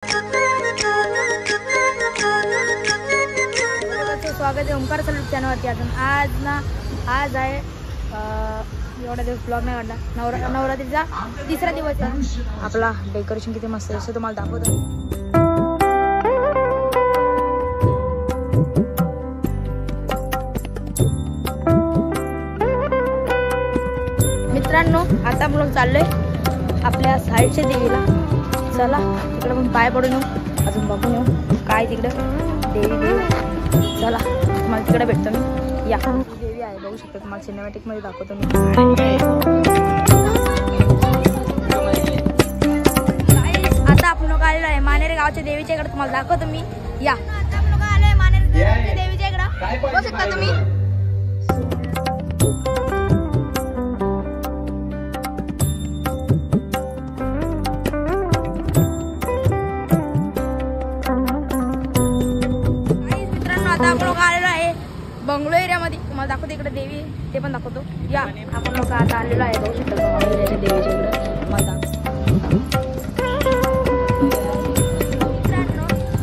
स्वागत आहे ओमकार सलूट चॅनलवरती। आज आहे एवढा दिवस ब्लॉग नाही काढला। नवरात्रीचा तिसरा दिवस आहे। आपला डेकोरेशन किती मस्त आहे असं तुम्हाला दाखवतो। मित्रांनो आता आपण चाललोय आपल्या साईडच्या देवीला। चला तिकडे पण पाय पडून येऊ, अजून बघून येऊ काय तिकडे देवी। चला तुम्हाला तिकडे भेटतो मी। या देवी आहे, बघू शकता तुम्हाला सिनेमॅटिक मध्ये दाखवतो मी। आता आपण लोक आलेलो आहे मानेरे गावच्या देवीच्या इकडे, तुम्हाला दाखवतो मी। या आता आपण लोक आलोय मानेरे देवीच्या इकडे, बघू शकता तुम्ही। आपण लोक आलेलो आहे बंगलो एरियामध्ये, तुम्हाला दाखवतो इकडे देवी, ते पण दाखवतो। या आपण लोक आता आलेलो आहे, बघू शकता देवीच्या इकडे मला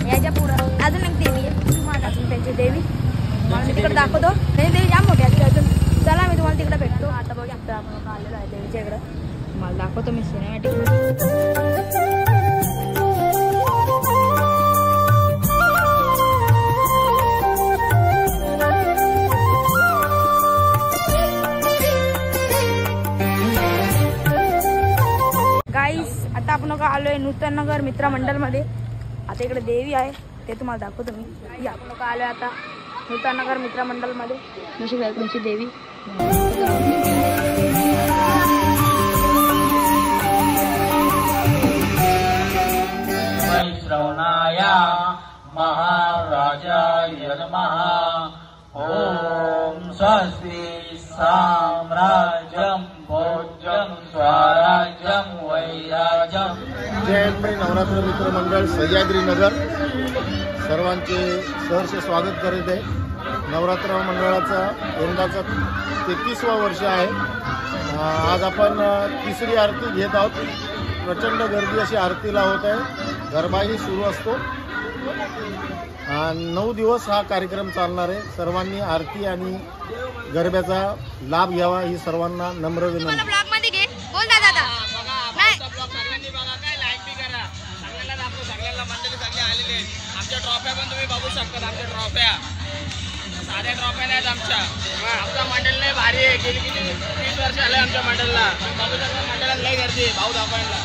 याच्या पुढं अजून एक देवी आहे, तुम्हाला अजून त्यांची देवी मला मी तिकडे दाखवतो। त्यांची देवी जाम मोठी आहे अजून। चला मी तुम्हाला तिकडे भेटतो। आता बघू शकता आपण लोक आलेलो आहे देवीच्या इकडे, तुम्हाला दाखवतो मी सिनेमॅटिक। आता आपण आलोय नूतन नगर मित्र मंडल मध्ये। आता इकडे देवी आहे ते तुम्हाला दाखवतो मी। या आपण आलोय आता नूतन नगर मित्र मंडल मध्ये, नशीब आहे तुमची देवी। श्रवणाया महाराजाय नमः। ओम स्वस्ति साम्राज्यं भोज्यं स्वराज्यं वैराज्यं। जयंती नवरात्र मित्र मंडळ सह्याद्री नगर सर्वांचे सहर्ष स्वागत करीत आहे। नवरात्र मंडळाचा यंदाचा 33वा वर्ष आहे। आज आपण तिसरी आरती घेत आहोत। प्रचंड गर्दी अशी आरतीला होत आहे, गरबाही सुरू असतो। 9 दिवस हा कार्यक्रम चालणार आहे। सर्वांनी आरती आणि गरब्याचा लाभ घ्यावा ही सर्वांना नम्र विनंती। ब्लॉग मध्ये घे बोल दादा। नाही ब्लॉग सगळ्यांनी बघा, काय लाईक बी करा, सगळ्यांना दाखवू, सगळ्यांना मंडळी सगळे आलेले आहेत। आमच्या ट्रॉफ्या पण तुम्ही बघू शकता, आमच्या ट्रॉफ्या साध्या ट्रॉफ्या नाहीत आमच्या। आमचा मंडळ लय भारी आहे, गेली किती 30 वर्ष आले आमच्या मंडळला। बघू शकता मंडळात लय गर्दी आहे भाऊ दाखवायला।